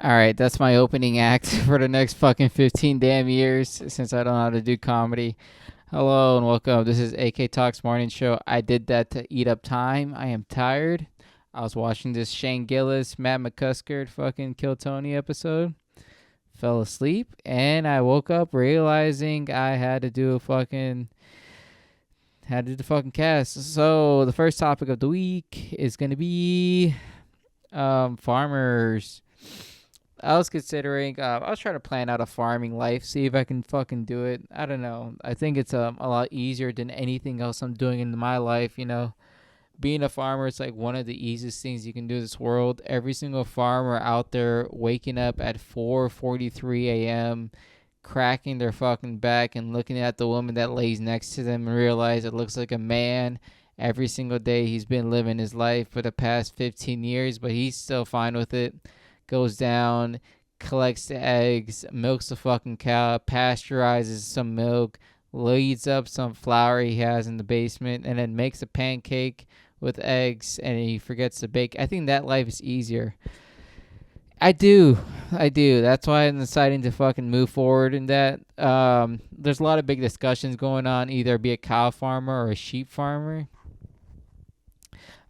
All right, that's my opening act for the next fucking 15 damn years since I don't know how to do comedy. Hello and welcome. This is AK Talks Morning Show. I did that to eat up time. I am tired. I was watching this Shane Gillis, Matt McCusker fucking Kill Tony episode. Fell asleep and I woke up realizing I had to do the fucking cast. So the first topic of the week is gonna be farmers. I was considering, I was trying to plan out a farming life, see if I can fucking do it. I don't know. I think it's a lot easier than anything else I'm doing in my life, you know. Being a farmer is like one of the easiest things you can do in this world. Every single farmer out there waking up at 4:43 a.m., cracking their fucking back and looking at the woman that lays next to them and realize it looks like a man. Every single day he's been living his life for the past 15 years, but he's still fine with it. Goes down, collects the eggs, milks the fucking cow, pasteurizes some milk, leads up some flour he has in the basement, and then makes a pancake with eggs, and he forgets to bake. I think that life is easier. I do. That's why I'm deciding to fucking move forward in that. There's a lot of big discussions going on, either be a cow farmer or a sheep farmer.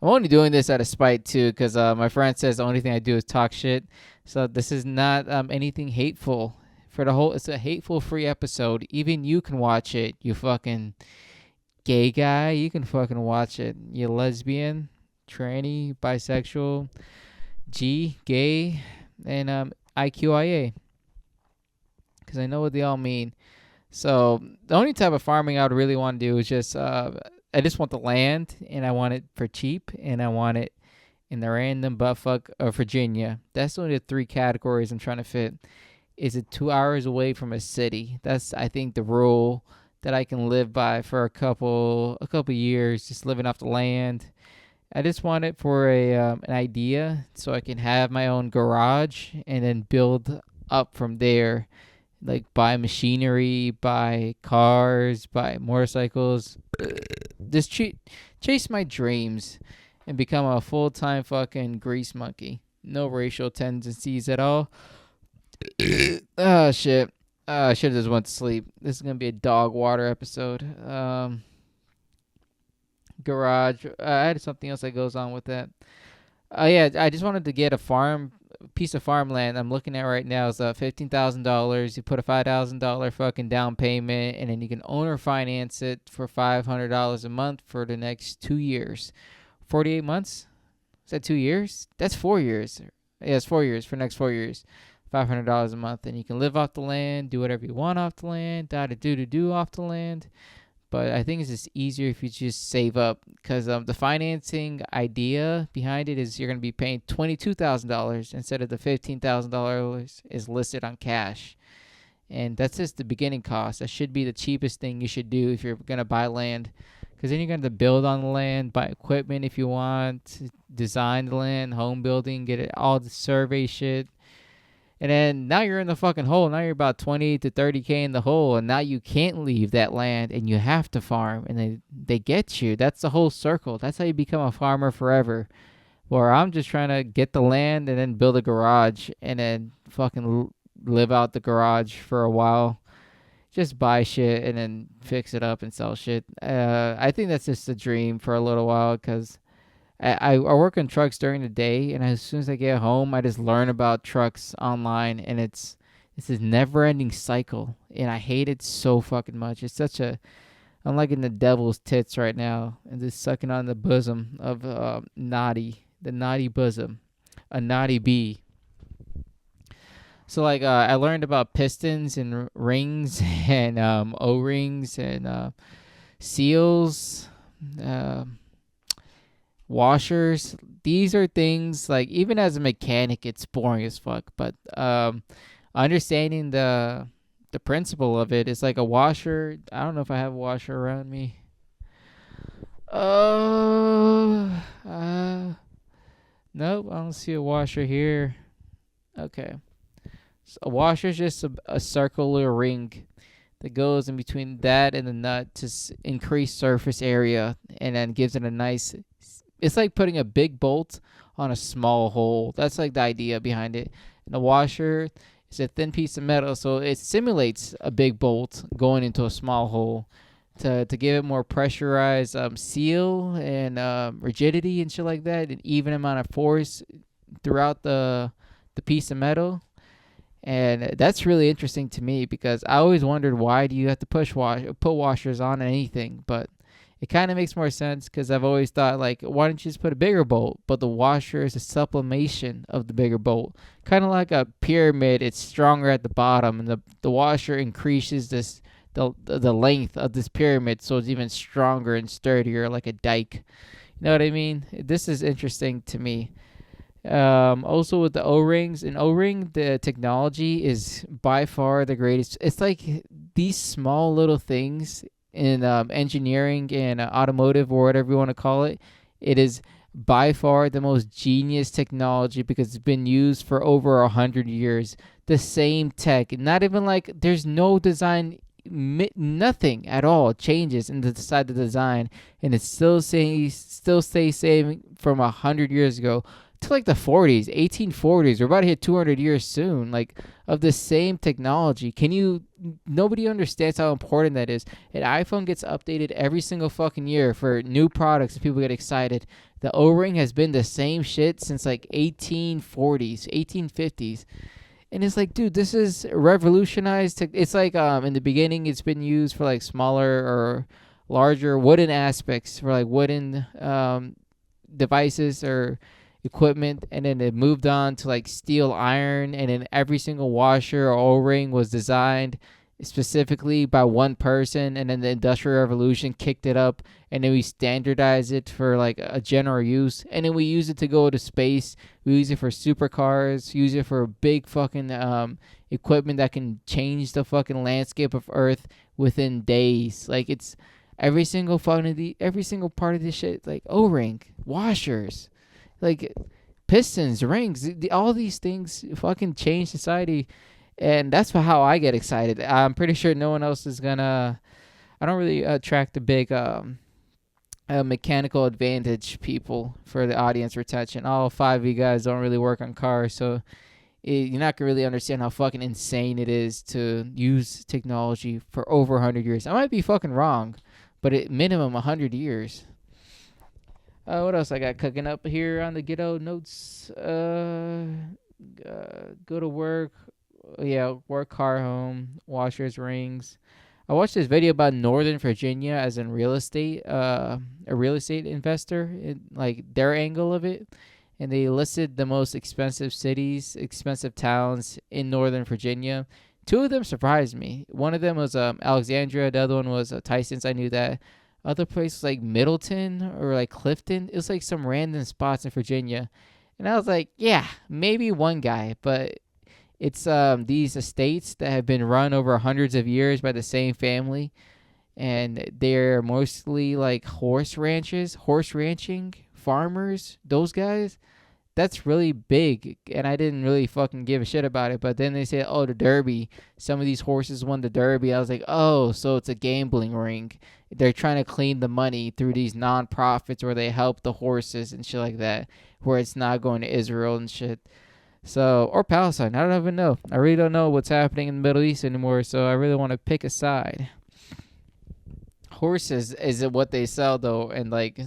I'm only doing this out of spite too, because my friend says the only thing I do is talk shit. So this is not anything hateful. It's a hateful free episode. Even you can watch it. You fucking gay guy, you can fucking watch it. You lesbian, tranny, bisexual, gay, and IQIA, because I know what they all mean. So the only type of farming I would really want to do is just I just want the land, and I want it for cheap, and I want it in the random buttfuck of Virginia. That's only the three categories I'm trying to fit. Is it 2 hours away from a city? That's, I think, the rule that I can live by for a couple years, just living off the land. I just want it for an idea, so I can have my own garage and then build up from there, like buy machinery, buy cars, buy motorcycles, just chase my dreams and become a full-time fucking grease monkey. No racial tendencies at all. Oh shit. I should have just went to sleep. This is gonna be a dog water episode. Garage. I had something else that goes on with that. Yeah, I just wanted to get a piece of farmland. I'm looking at right now is $15,000. You put a $5,000 fucking down payment, and then you can owner finance it for $500 a month for the next 2 years. 48 months? Is that 2 years? That's 4 years. Yeah, it's 4 years for the next 4 years. $500 a month, and you can live off the land, do whatever you want off the land, do off the land. But I think it's just easier if you just save up, because the financing idea behind it is you're going to be paying $22,000 instead of the $15,000 is listed on cash. And that's just the beginning cost. That should be the cheapest thing you should do if you're going to buy land, because then you're going to build on the land, buy equipment if you want, design the land, home building, get it all the survey shit. And then now you're in the fucking hole. Now you're about 20 to 30K in the hole. And now you can't leave that land and you have to farm. And they get you. That's the whole circle. That's how you become a farmer forever. Where I'm just trying to get the land and then build a garage and then fucking live out the garage for a while. Just buy shit and then fix it up and sell shit. I think that's just a dream for a little while, because I work on trucks during the day, and as soon as I get home, I just learn about trucks online, and it's this never-ending cycle, and I hate it so fucking much. It's such a, I'm like in the devil's tits right now, and just sucking on the bosom of the naughty bosom, a naughty bee. So like I learned about pistons and rings and O-rings and seals. Um, washers. These are things like even as a mechanic, it's boring as fuck. But understanding the principle of it, it's like a washer. I don't know if I have a washer around me. Oh, nope, I don't see a washer here. Okay, so a washer is just a circular ring that goes in between that and the nut to increase surface area, and then gives it a nice. It's like putting a big bolt on a small hole. That's like the idea behind it. And the washer is a thin piece of metal, so it simulates a big bolt going into a small hole to give it more pressurized seal and rigidity and shit like that, an even amount of force throughout the piece of metal. And that's really interesting to me because I always wondered, why do you have to put washers on anything? But it kind of makes more sense because I've always thought, like, why don't you just put a bigger bolt? But the washer is a sublimation of the bigger bolt, kind of like a pyramid. It's stronger at the bottom, and the washer increases the length of this pyramid, so it's even stronger and sturdier, like a dike. You know what I mean? This is interesting to me. Also with the O-rings, in O-ring, the technology is by far the greatest. It's like these small little things in engineering and automotive, or whatever you want to call it. It is by far the most genius technology because it's been used for over 100 years. The same tech, not even like there's no design, nothing at all changes in the side of the design, and it still stays same from 100 years ago to like the 40s, 1840s. We're about to hit 200 years soon, like of the same technology. Nobody understands how important that is. An iPhone gets updated every single fucking year for new products and people get excited. The O-ring has been the same shit since like 1840s, 1850s. And it's like, dude, this is revolutionized. It's like in the beginning, it's been used for like smaller or larger wooden aspects, for like wooden devices or equipment, and then it moved on to like steel, iron, and then every single washer or O-ring was designed specifically by one person, and then the Industrial Revolution kicked it up, and then we standardized it for like a general use, and then we use it to go to space. We use it for supercars, use it for big fucking equipment that can change the fucking landscape of Earth within days. Like, it's every single every single part of this shit, like O-ring, washers, like pistons, rings, all these things fucking change society. And that's how I get excited. I'm pretty sure no one else is gonna. I don't really attract the big mechanical advantage people for the audience retention. All five of you guys don't really work on cars, so you're not gonna really understand how fucking insane it is to use technology for over 100 years. I might be fucking wrong, but at minimum 100 years. What else I got cooking up here on the ghetto notes? Go to work. Yeah, work, car, home, washers, rings. I watched this video about Northern Virginia as in real estate, a real estate investor, like their angle of it, and they listed the most expensive cities, expensive towns in Northern Virginia. Two of them surprised me. One of them was Alexandria. The other one was Tyson's. I knew that. Other places like Middleton or like Clifton. It was like some random spots in Virginia, and I was like, yeah, maybe one guy, but it's these estates that have been run over hundreds of years by the same family, and they're mostly like horse ranching farmers. Those guys, that's really big, and I didn't really fucking give a shit about it. But then they said, oh, the Derby. Some of these horses won the Derby. I was like, oh, so it's a gambling ring. They're trying to clean the money through these non-profits where they help the horses and shit like that, where it's not going to Israel and shit. So, or Palestine. I don't even know. I really don't know what's happening in the Middle East anymore, so I really want to pick a side. Horses is what they sell, though, and like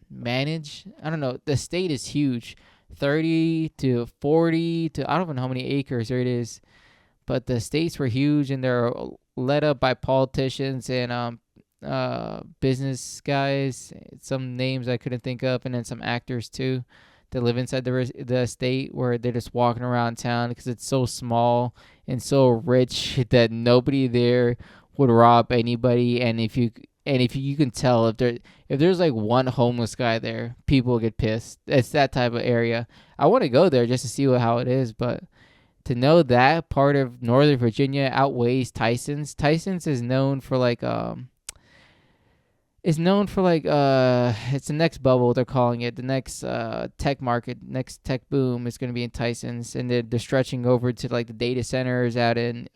manage. I don't know. The state is huge. 30 to 40 to, I don't even know how many acres there it is. But the states were huge, and they're led up by politicians and business guys. Some names I couldn't think of, and then some actors, too, that live inside the state, where they're just walking around town because it's so small and so rich that nobody there would rob anybody. And if you And if you can tell if there's like one homeless guy there, people get pissed. It's that type of area. I want to go there just to see how it is, but to know that part of Northern Virginia outweighs Tyson's. Tyson's is known for like it's the next bubble they're calling it. The next tech market, next tech boom is going to be in Tyson's, and they're stretching over to like the data centers out in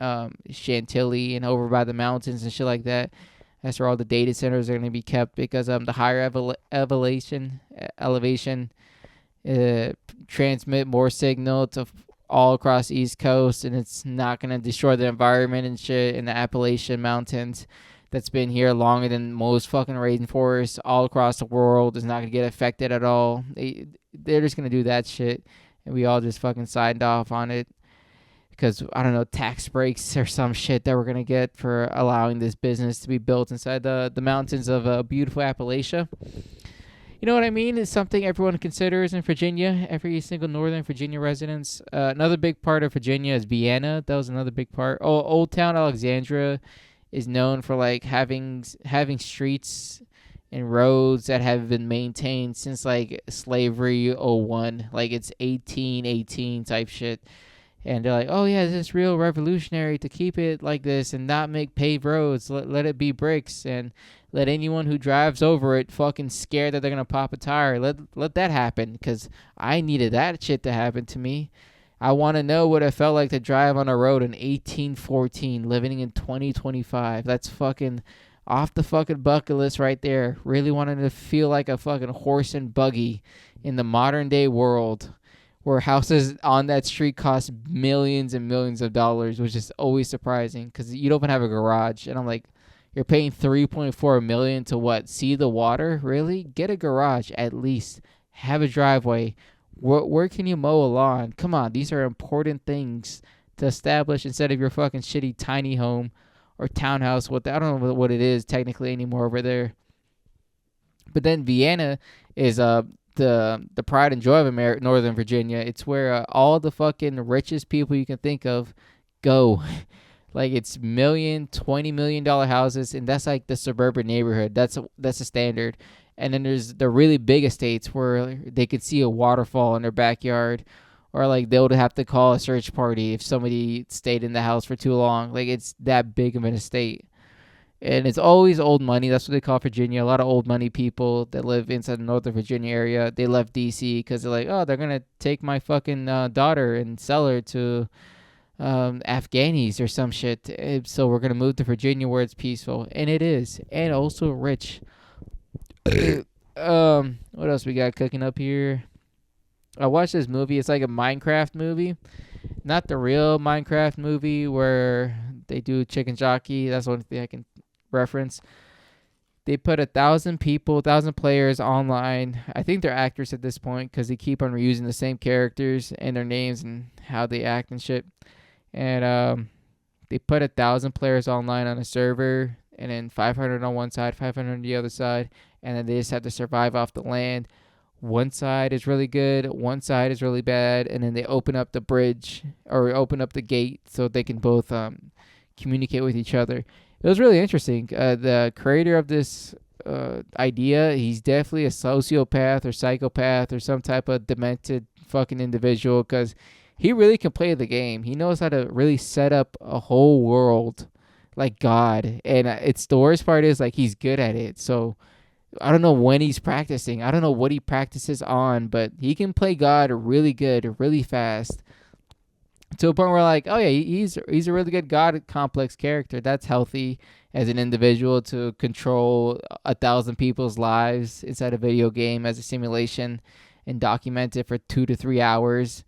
Chantilly and over by the mountains and shit like that. That's where all the data centers are going to be kept because the higher elevation uh, transmit more signal to all across the East Coast, and it's not going to destroy the environment and shit in the Appalachian Mountains that's been here longer than most fucking rainforests all across the world is not going to get affected at all. They're just going to do that shit, and we all just fucking signed off on it because, I don't know, tax breaks or some shit that we're going to get for allowing this business to be built inside the mountains of beautiful Appalachia. You know what I mean? It's something everyone considers in Virginia. Every single Northern Virginia residents. Another big part of Virginia is Vienna. That was another big part. Oh, Old Town Alexandria is known for like having streets and roads that have been maintained since like slavery '01, like it's 1818 type shit. And they're like, oh yeah, this is real revolutionary to keep it like this and not make paved roads. Let it be bricks and let anyone who drives over it fucking scared that they're gonna pop a tire. Let that happen because I needed that shit to happen to me. I want to know what it felt like to drive on a road in 1814, living in 2025. That's fucking off the fucking bucket list right there. Really wanted to feel like a fucking horse and buggy in the modern day world where houses on that street cost millions and millions of dollars, which is always surprising because you don't even have a garage. And I'm like, you're paying $3.4 million to what? See the water? Really? Get a garage at least. Have a driveway. Where can you mow a lawn? Come on, these are important things to establish instead of your fucking shitty tiny home or townhouse. I don't know what it is technically anymore over there. But then Vienna is the pride and joy of Northern Virginia. It's where all the fucking richest people you can think of go. Like it's $20 million houses, and that's like the suburban neighborhood. That's a standard. And then there's the really big estates where they could see a waterfall in their backyard, or like they would have to call a search party if somebody stayed in the house for too long. Like it's that big of an estate. And it's always old money. That's what they call Virginia. A lot of old money people that live inside the Northern Virginia area. They left D.C. because they're like, oh, they're going to take my fucking daughter and sell her to Afghanis or some shit. So we're going to move to Virginia where it's peaceful. And it is. And also rich. What else we got cooking up here? I watched this movie. It's like a Minecraft movie. Not the real Minecraft movie where they do chicken jockey. That's the only thing I can reference. They put 1,000 players online. I think they're actors at this point because they keep on reusing the same characters and their names and how they act and shit. And they put 1,000 players online on a server, and then 500 on one side, 500 on the other side, and then they just have to survive off the land. One side is really good, one side is really bad, and then they open up the bridge or open up the gate so they can both communicate with each other. It was really interesting. The creator of this idea, he's definitely a sociopath or psychopath or some type of demented fucking individual because he really can play the game. He knows how to really set up a whole world like God. And it's the worst part is like he's good at it. So I don't know when he's practicing. I don't know what he practices on, but he can play God really good, really fast. To a point where like, oh yeah, he's a really good God complex character. That's healthy as an individual to control 1,000 people's lives inside a video game as a simulation and document it for 2 to 3 hours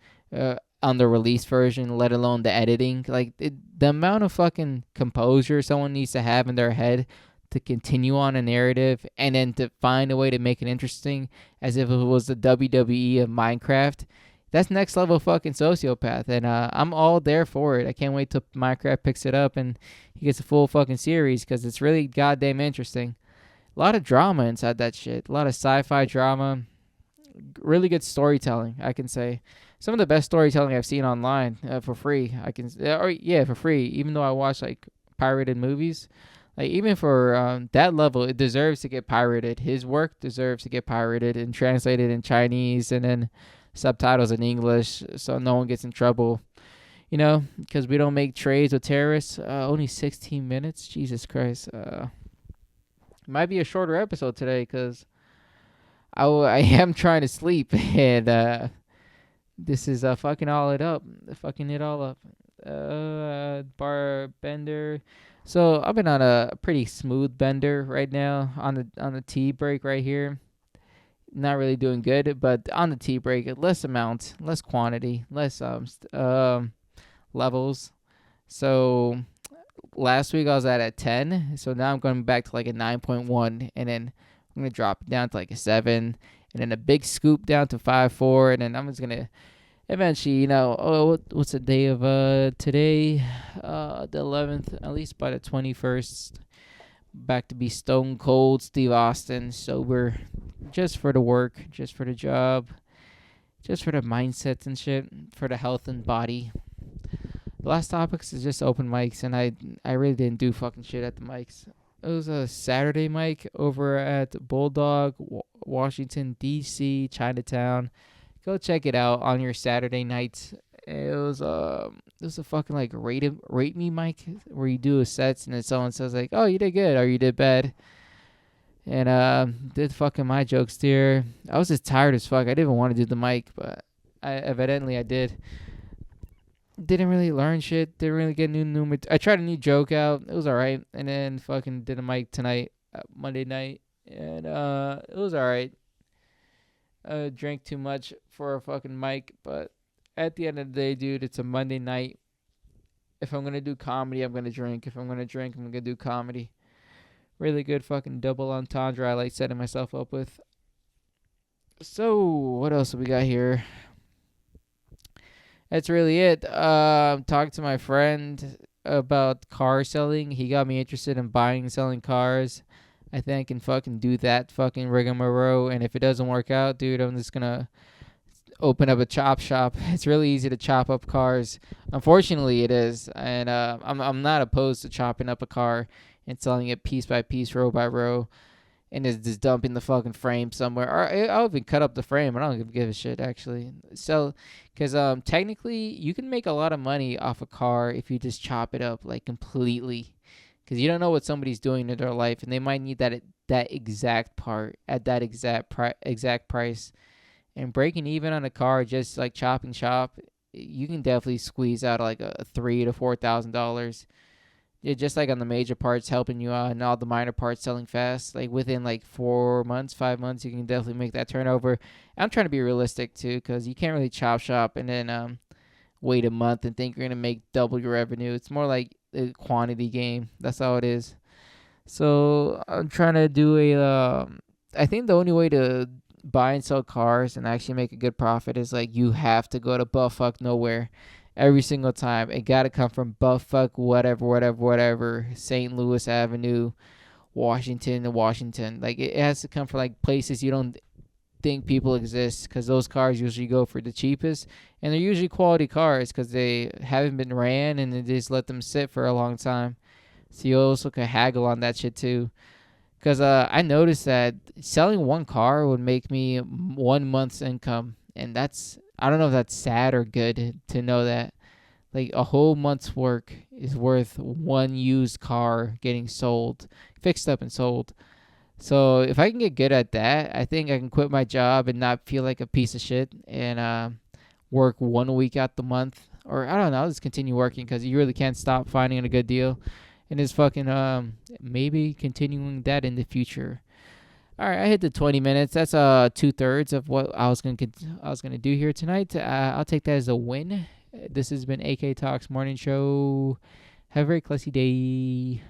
on the release version, let alone the editing. Like the amount of fucking composure someone needs to have in their head to continue on a narrative and then to find a way to make it interesting as if it was the WWE of Minecraft. That's next level fucking sociopath, and I'm all there for it. I can't wait till Minecraft picks it up and he gets a full fucking series because it's really goddamn interesting. A lot of drama inside that shit. A lot of sci-fi drama. Really good storytelling, I can say. Some of the best storytelling I've seen online for free. For free. Even though I watch like pirated movies, Like even for that level, it deserves to get pirated. His work deserves to get pirated and translated in Chinese and then subtitles in English, so no one gets in trouble. Because we don't make trades with terrorists. Only 16 minutes. Jesus Christ. Might be a shorter episode today because I am trying to sleep and this is fucking all it up. Fucking it all up. Bar bender. So I've been on a pretty smooth bender right now on the tea break right here. Not really doing good, but on the tea break, less amount, less quantity, less levels. So last week I was at a 10, so now I'm going back to like a 9.1, and then I'm gonna drop it down to like a 7, and then a big scoop down to 5.4, and then I'm just gonna eventually, what's the day of today? The 11th, at least by the 21st, back to be stone cold Steve Austin, sober, just for the work, just for the job, just for the mindsets and shit, for the health and body. The last topics is just open mics, and I really didn't do fucking shit at the mics. It was a Saturday mic over at Bulldog, Washington, D.C., Chinatown. Go check it out on your Saturday nights. It was a fucking like rate me mic where you do a sets and then someone says like, oh, you did good or you did bad. And did fucking my jokes there. I was just tired as fuck. I didn't even want to do the mic, but I did. Didn't really learn shit. Didn't really get new. I tried a new joke out. It was alright. And then fucking did a mic tonight, Monday night, and it was alright. Drank too much for a fucking mic, but at the end of the day, dude, it's a Monday night. If I'm gonna do comedy, I'm gonna drink. If I'm gonna drink, I'm gonna do comedy. Really good fucking double entendre I like setting myself up with. So, what else we got here? That's really it. Talked to my friend about car selling. He got me interested in buying and selling cars. I think I can fucking do that fucking rigmarole. And if it doesn't work out, dude, I'm just gonna open up a chop shop. It's really easy to chop up cars. Unfortunately, it is. And I'm not opposed to chopping up a car and selling it piece by piece, row by row, and just dumping the fucking frame somewhere. Or I'll even cut up the frame. I don't give a shit, actually. So, because technically, you can make a lot of money off a car if you just chop it up, like, completely. Because you don't know what somebody's doing in their life, and they might need that exact part at that exact price. And breaking even on a car, just like chopping shop, you can definitely squeeze out like a $3,000 to $4,000. Yeah, just like on the major parts helping you out and all the minor parts selling fast. Like within like 4 months, 5 months, you can definitely make that turnover. I'm trying to be realistic too, because you can't really chop shop and then wait a month and think you're going to make double your revenue. It's more like a quantity game. That's all it is. So I'm trying to do I think the only way to buy and sell cars and actually make a good profit is like you have to go to buttfuck nowhere every single time. It got to come from buttfuck whatever, St. Louis Avenue, Washington. Like it has to come from like places you don't think people exist, because those cars usually go for the cheapest, and they're usually quality cars because they haven't been ran and they just let them sit for a long time. So you also can haggle on that shit too. Because I noticed that selling one car would make me 1 month's income. And I don't know if that's sad or good to know that. Like a whole month's work is worth one used car getting sold, fixed up and sold. So if I can get good at that, I think I can quit my job and not feel like a piece of shit and work 1 week out the month. Or I don't know, I'll just continue working because you really can't stop finding a good deal. And is fucking maybe continuing that in the future. All right, I hit the 20 minutes. That's 2/3 of what I was gonna do here tonight. I'll take that as a win. This has been AK Talks Morning Show. Have a very classy day.